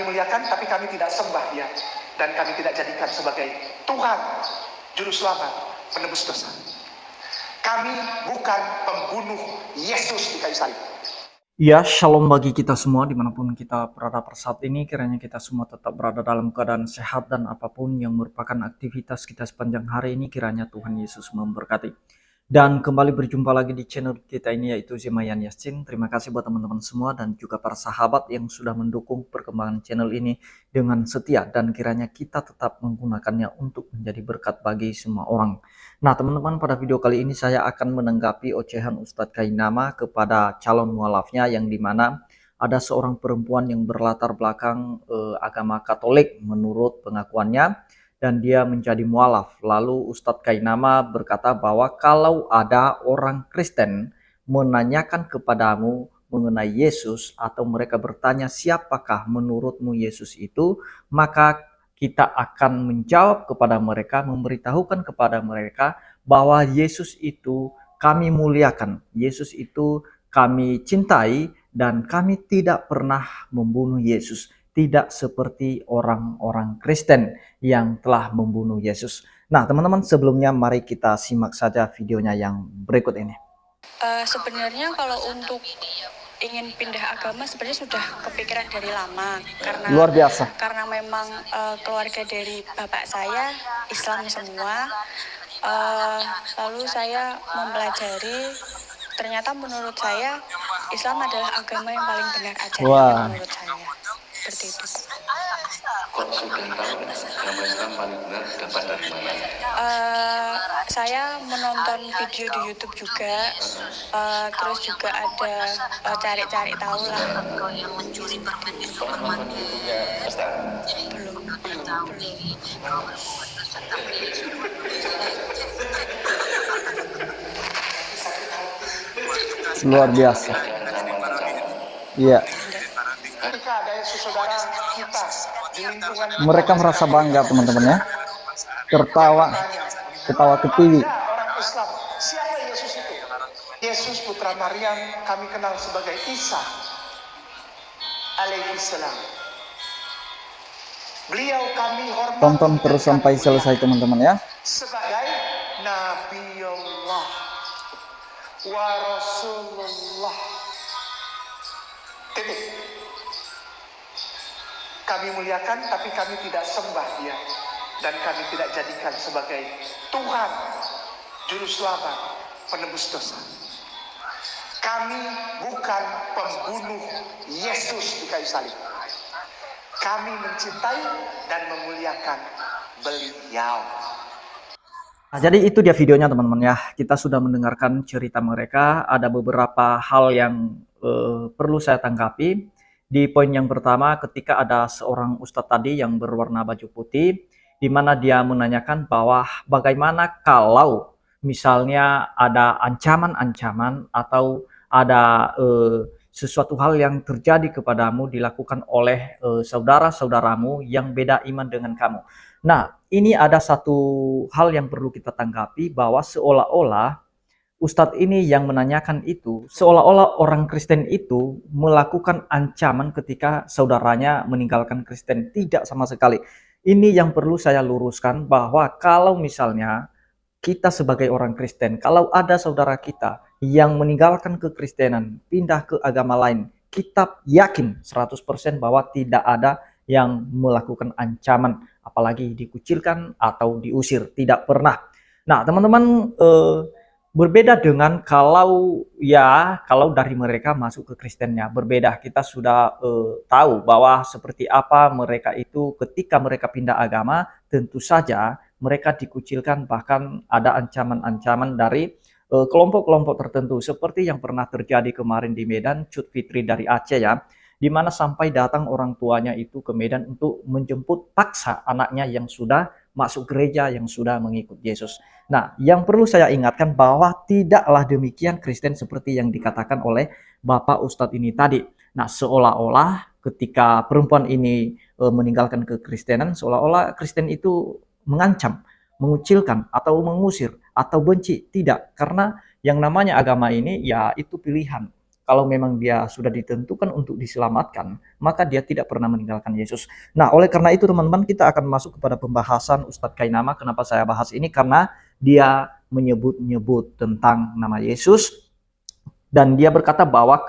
muliakan, tapi kami tidak sembah Dia, dan kami tidak jadikan sebagai Tuhan, Juru Selamat, penebus dosa. Kami bukan pembunuh Yesus di kayu salib. Ya, shalom bagi kita semua dimanapun kita berada pada saat ini. Kiranya kita semua tetap berada dalam keadaan sehat dan apapun yang merupakan aktivitas kita sepanjang hari ini, kiranya Tuhan Yesus memberkati. Dan kembali berjumpa lagi di channel kita ini, yaitu Zemayan Yasin. Terima kasih buat teman-teman semua dan juga para sahabat yang sudah mendukung perkembangan channel ini dengan setia, dan kiranya kita tetap menggunakannya untuk menjadi berkat bagi semua orang. Nah teman-teman, pada video kali ini saya akan menanggapi ocehan Ustadz Kainama kepada calon mualafnya, yang dimana ada seorang perempuan yang berlatar belakang agama Katolik menurut pengakuannya, dan dia menjadi mualaf. Lalu Ustadz Kainama berkata bahwa kalau ada orang Kristen menanyakan kepadamu mengenai Yesus, atau mereka bertanya siapakah menurutmu Yesus itu, maka kita akan menjawab kepada mereka, memberitahukan kepada mereka bahwa Yesus itu kami muliakan, Yesus itu kami cintai, dan kami tidak pernah membunuh Yesus. Tidak seperti orang-orang Kristen yang telah membunuh Yesus. Nah teman-teman, sebelumnya mari kita simak saja videonya yang berikut ini. Sebenarnya kalau untuk ingin pindah agama sebenarnya sudah kepikiran dari lama, karena Luar biasa. Karena memang keluarga dari bapak saya Islam semua. Lalu saya mempelajari, ternyata menurut saya Islam adalah agama yang paling benar ajarannya menurut saya. Seperti itu. Kok sudah tahu agama Islam paling benar dapat dari mana? Saya menonton video di YouTube juga, terus juga ada cari-cari tahu lah. Pernah nonton YouTube-nya Ustaz? Belum. Luar biasa. Iya. Ketika ada saudara kita di lingkungan Mereka merasa bangga teman-teman ya. Ketawa ke TV. orang Islam, siapa Yesus itu? Yesus putra Maryam, kami kenal sebagai Isa alaihissalam. Beliau kami hormati, Tonton terus sampai selesai teman-teman ya. sebagai Nabiullah wa Rasulullah. Titik. Kami muliakan, tapi kami tidak sembah Dia, dan kami tidak jadikan sebagai Tuhan, Juru Selamat, penebus dosa. Kami bukan pembunuh Yesus di kayu salib. Kami mencintai dan memuliakan Beliau. Nah, jadi itu dia videonya teman-teman ya. Kita sudah mendengarkan cerita mereka. Ada beberapa hal yang perlu saya tanggapi. Di poin yang pertama, ketika ada seorang ustadz tadi yang berwarna baju putih, di mana dia menanyakan bahwa bagaimana kalau misalnya ada ancaman-ancaman atau ada sesuatu hal yang terjadi kepadamu dilakukan oleh saudara-saudaramu yang beda iman dengan kamu. Nah, ini ada satu hal yang perlu kita tanggapi, bahwa seolah-olah Ustadz ini yang menanyakan itu, seolah-olah orang Kristen itu melakukan ancaman ketika saudaranya meninggalkan Kristen. Tidak sama sekali. Ini yang perlu saya luruskan, bahwa kalau misalnya kita sebagai orang Kristen, kalau ada saudara kita yang meninggalkan kekristenan, pindah ke agama lain, kita yakin 100% bahwa tidak ada yang melakukan ancaman, apalagi dikucilkan atau diusir. Tidak pernah. Nah teman-teman, berbeda dengan kalau dari mereka masuk ke Kristennya, berbeda. Kita sudah tahu bahwa seperti apa mereka itu ketika mereka pindah agama, tentu saja mereka dikucilkan, bahkan ada ancaman-ancaman dari kelompok-kelompok tertentu, seperti yang pernah terjadi kemarin di Medan, Cut Fitri dari Aceh ya, di mana sampai datang orang tuanya itu ke Medan untuk menjemput paksa anaknya yang sudah masuk gereja, yang sudah mengikut Yesus. Nah, yang perlu saya ingatkan bahwa tidaklah demikian Kristen seperti yang dikatakan oleh Bapak Ustadz ini tadi. Nah, seolah-olah ketika perempuan ini meninggalkan kekristenan, seolah-olah Kristen itu mengancam, mengucilkan, atau mengusir, atau benci. Tidak, karena yang namanya agama ini ya itu pilihan. kalau memang dia sudah ditentukan untuk diselamatkan, maka dia tidak pernah meninggalkan Yesus. Nah, oleh karena itu teman-teman, kita akan masuk kepada pembahasan Ustadz Kainama. Kenapa saya bahas ini? Karena dia menyebut-nyebut tentang nama Yesus, dan dia berkata bahwa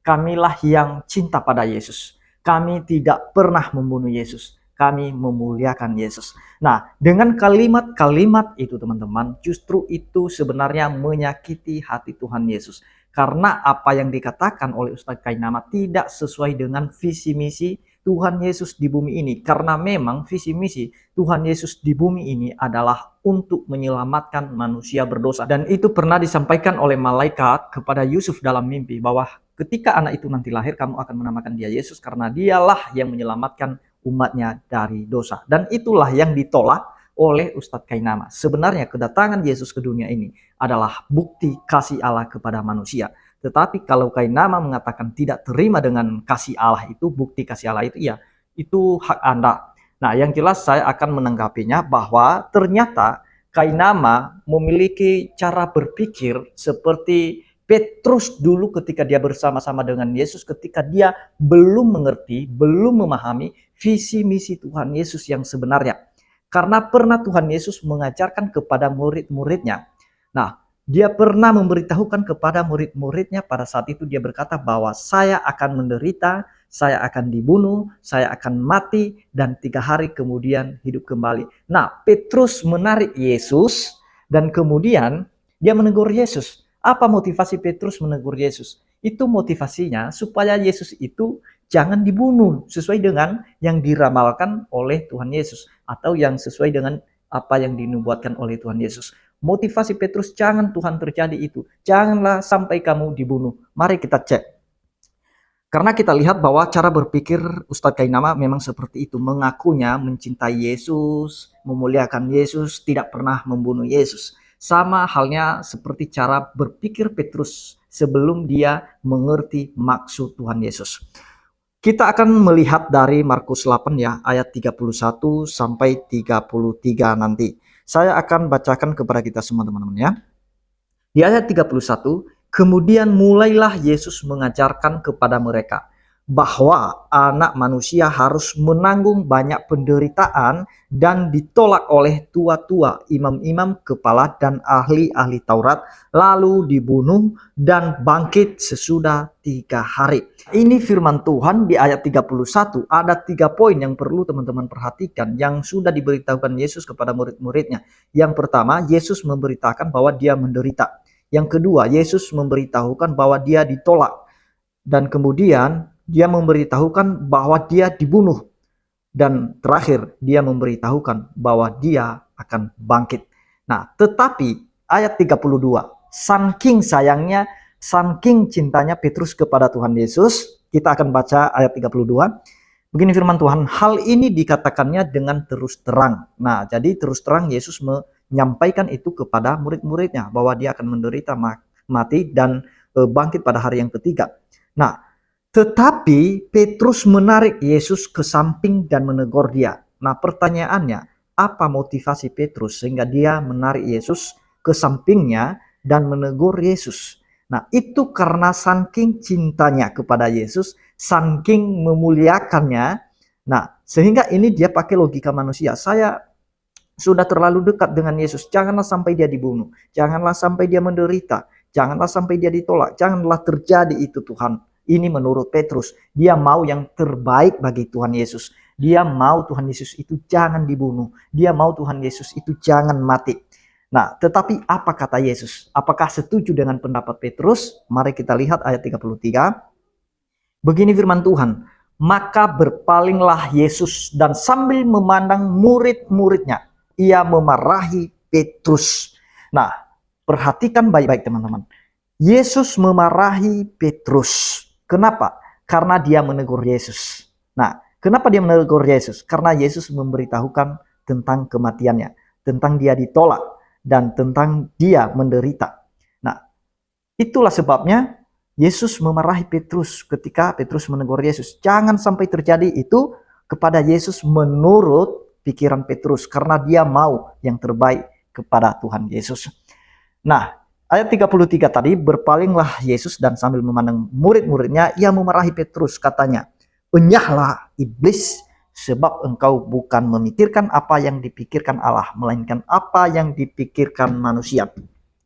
kamilah yang cinta pada Yesus. Kami tidak pernah membunuh Yesus. Kami memuliakan Yesus. Nah, dengan kalimat-kalimat itu teman-teman, justru itu sebenarnya menyakiti hati Tuhan Yesus. Karena apa yang dikatakan oleh Ustadz Kainama tidak sesuai dengan visi misi Tuhan Yesus di bumi ini. Karena memang visi misi Tuhan Yesus di bumi ini adalah untuk menyelamatkan manusia berdosa. Dan itu pernah disampaikan oleh malaikat kepada Yusuf dalam mimpi, bahwa ketika anak itu nanti lahir, kamu akan menamakan dia Yesus, karena dialah yang menyelamatkan umatnya dari dosa. Dan itulah yang ditolak oleh Ustadz Kainama. Sebenarnya kedatangan Yesus ke dunia ini adalah bukti kasih Allah kepada manusia. Tetapi kalau Kainama mengatakan tidak terima dengan kasih Allah itu, bukti kasih Allah itu, ya itu hak Anda. Nah, yang jelas saya akan menanggapinya bahwa ternyata Kainama memiliki cara berpikir seperti Petrus dulu ketika dia bersama-sama dengan Yesus, ketika dia belum mengerti, belum memahami visi misi Tuhan Yesus yang sebenarnya. Karena pernah Tuhan Yesus mengajarkan kepada murid-muridnya. Nah, dia pernah memberitahukan kepada murid-muridnya pada saat itu, dia berkata bahwa saya akan menderita, saya akan dibunuh, saya akan mati, dan 3 hari kemudian hidup kembali. Nah, Petrus menarik Yesus dan kemudian dia menegur Yesus. Apa motivasi Petrus menegur Yesus? Itu motivasinya supaya Yesus itu jangan dibunuh sesuai dengan yang diramalkan oleh Tuhan Yesus, atau yang sesuai dengan apa yang dinubuatkan oleh Tuhan Yesus. Motivasi Petrus, jangan Tuhan terjadi itu. Janganlah sampai kamu dibunuh. Mari kita cek. Karena kita lihat bahwa cara berpikir Ustadz Kainama memang seperti itu. Mengakunya mencintai Yesus, memuliakan Yesus, tidak pernah membunuh Yesus. Sama halnya seperti cara berpikir Petrus sebelum dia mengerti maksud Tuhan Yesus. Kita akan melihat dari Markus 8 ya, ayat 31 sampai 33 nanti. Saya akan bacakan kepada kita semua teman-teman ya. Di ayat 31, kemudian mulailah Yesus mengajarkan kepada mereka bahwa anak manusia harus menanggung banyak penderitaan dan ditolak oleh tua-tua, imam-imam kepala dan ahli-ahli Taurat, lalu dibunuh dan bangkit sesudah 3 hari. Ini firman Tuhan di ayat 31. Ada 3 poin yang perlu teman-teman perhatikan yang sudah diberitahukan Yesus kepada murid-muridnya. Yang pertama, Yesus memberitakan bahwa dia menderita. Yang kedua, Yesus memberitahukan bahwa dia ditolak. Dan kemudian dia memberitahukan bahwa dia dibunuh. Dan terakhir, dia memberitahukan bahwa dia akan bangkit. Nah, tetapi ayat 32, saking sayangnya, saking cintanya Petrus kepada Tuhan Yesus, kita akan baca ayat 32. Begini firman Tuhan, hal ini dikatakannya dengan terus terang. Nah, jadi terus terang Yesus menyampaikan itu kepada murid-muridnya, bahwa dia akan menderita, mati, dan bangkit pada hari yang ketiga. Nah, tetapi Petrus menarik Yesus ke samping dan menegur dia. Nah, pertanyaannya, apa motivasi Petrus sehingga dia menarik Yesus ke sampingnya dan menegur Yesus? Nah, itu karena saking cintanya kepada Yesus, saking memuliakannya. Nah, sehingga ini dia pakai logika manusia. Saya sudah terlalu dekat dengan Yesus, janganlah sampai dia dibunuh, janganlah sampai dia menderita, janganlah sampai dia ditolak, janganlah terjadi itu Tuhan. Ini menurut Petrus, dia mau yang terbaik bagi Tuhan Yesus. Dia mau Tuhan Yesus itu jangan dibunuh. Dia mau Tuhan Yesus itu jangan mati. Nah, tetapi apa kata Yesus? Apakah setuju dengan pendapat Petrus? Mari kita lihat ayat 33. Begini firman Tuhan, maka berpalinglah Yesus dan sambil memandang murid-muridnya, ia memarahi Petrus. Nah, perhatikan baik-baik teman-teman. Yesus memarahi Petrus. Kenapa? Karena dia menegur Yesus. Nah, kenapa dia menegur Yesus? Karena Yesus memberitahukan tentang kematiannya, tentang dia ditolak, dan tentang dia menderita. Nah, itulah sebabnya Yesus memarahi Petrus ketika Petrus menegur Yesus. Jangan sampai terjadi itu kepada Yesus menurut pikiran Petrus, karena dia mau yang terbaik kepada Tuhan Yesus. Nah, Ayat 33 tadi, berpalinglah Yesus dan sambil memandang murid-muridnya, ia memarahi Petrus, katanya, "Enyahlah iblis, sebab engkau bukan memikirkan apa yang dipikirkan Allah, melainkan apa yang dipikirkan manusia."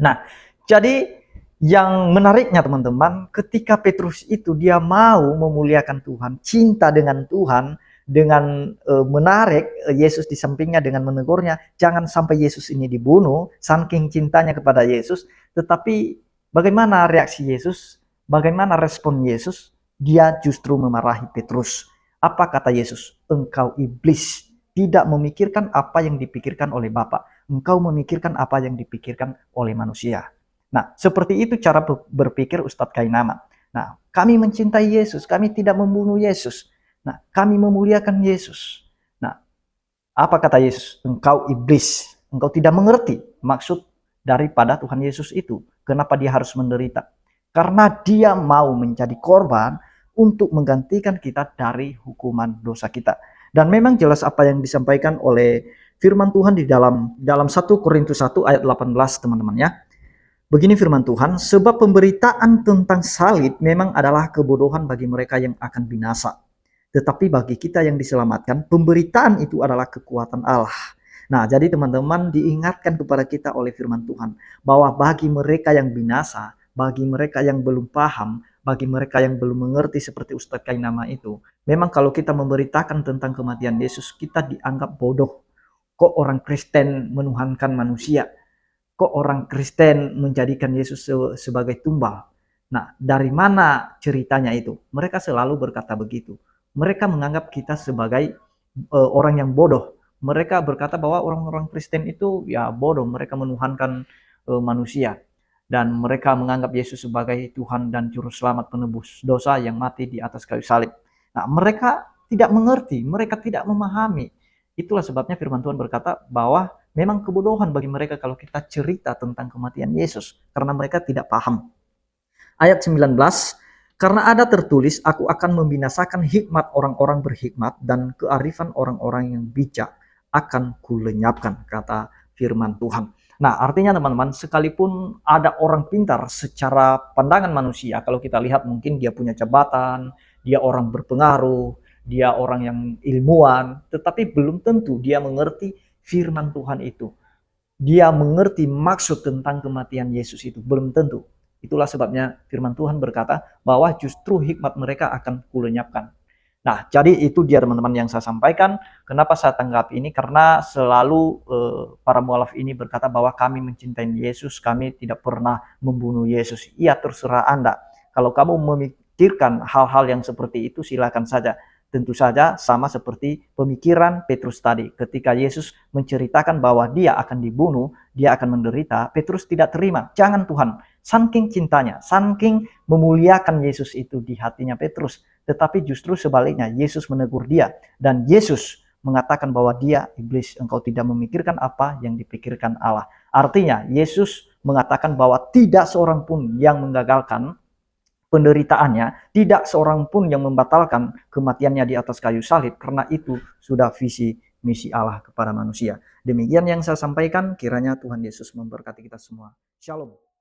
Nah, jadi yang menariknya teman-teman, ketika Petrus itu dia mau memuliakan Tuhan, cinta dengan Tuhan, dengan menarik Yesus di sampingnya dengan menegurnya, jangan sampai Yesus ini dibunuh, saking cintanya kepada Yesus. Tetapi bagaimana reaksi Yesus? Bagaimana respon Yesus? Dia justru memarahi Petrus. Apa kata Yesus? "Engkau iblis, tidak memikirkan apa yang dipikirkan oleh Bapa. Engkau memikirkan apa yang dipikirkan oleh manusia." Nah, seperti itu cara berpikir Ustadz Kainama. Nah, kami mencintai Yesus, kami tidak membunuh Yesus. Nah, kami memuliakan Yesus. Nah, apa kata Yesus? "Engkau iblis, engkau tidak mengerti maksud daripada Tuhan Yesus itu. Kenapa dia harus menderita? Karena dia mau menjadi korban untuk menggantikan kita dari hukuman dosa kita." Dan memang jelas apa yang disampaikan oleh firman Tuhan di dalam 1 Korintus 1 ayat 18, teman-teman ya. Begini firman Tuhan, "Sebab pemberitaan tentang salib memang adalah kebodohan bagi mereka yang akan binasa. Tetapi bagi kita yang diselamatkan, pemberitaan itu adalah kekuatan Allah." Nah, jadi teman-teman diingatkan kepada kita oleh firman Tuhan bahwa bagi mereka yang binasa, bagi mereka yang belum paham, bagi mereka yang belum mengerti seperti Ustadz Kainama itu, memang kalau kita memberitakan tentang kematian Yesus, kita dianggap bodoh. Kok orang Kristen menuhankan manusia? Kok orang Kristen menjadikan Yesus sebagai tumbal? Nah, dari mana ceritanya itu? Mereka selalu berkata begitu. Mereka menganggap kita sebagai orang yang bodoh. Mereka berkata bahwa orang-orang Kristen itu ya bodoh, mereka menuhankan manusia. Dan mereka menganggap Yesus sebagai Tuhan dan Juru Selamat penebus dosa yang mati di atas kayu salib. Nah, mereka tidak mengerti, mereka tidak memahami. Itulah sebabnya firman Tuhan berkata bahwa memang kebodohan bagi mereka kalau kita cerita tentang kematian Yesus, karena mereka tidak paham. Ayat 19, "Karena ada tertulis, aku akan membinasakan hikmat orang-orang berhikmat dan kearifan orang-orang yang bijak akan kulenyapkan," kata firman Tuhan. Nah, artinya teman-teman, sekalipun ada orang pintar secara pandangan manusia, kalau kita lihat mungkin dia punya jabatan, dia orang berpengaruh, dia orang yang ilmuwan, tetapi belum tentu dia mengerti firman Tuhan itu. Dia mengerti maksud tentang kematian Yesus itu, belum tentu. Itulah sebabnya firman Tuhan berkata bahwa justru hikmat mereka akan kulenyapkan. Nah, jadi itu dia teman-teman yang saya sampaikan. Kenapa saya tanggapi ini? Karena selalu para mualaf ini berkata bahwa kami mencintai Yesus, kami tidak pernah membunuh Yesus. Iya, terserah Anda. Kalau kamu memikirkan hal-hal yang seperti itu, silakan saja. Tentu saja sama seperti pemikiran Petrus tadi. Ketika Yesus menceritakan bahwa dia akan dibunuh, dia akan menderita, Petrus tidak terima. Jangan Tuhan, saking cintanya, saking memuliakan Yesus itu di hatinya Petrus. Tetapi justru sebaliknya, Yesus menegur dia. Dan Yesus mengatakan bahwa dia, iblis, engkau tidak memikirkan apa yang dipikirkan Allah. Artinya, Yesus mengatakan bahwa tidak seorang pun yang menggagalkan penderitaannya, tidak seorang pun yang membatalkan kematiannya di atas kayu salib, karena itu sudah visi misi Allah kepada manusia. Demikian yang saya sampaikan, kiranya Tuhan Yesus memberkati kita semua. Shalom.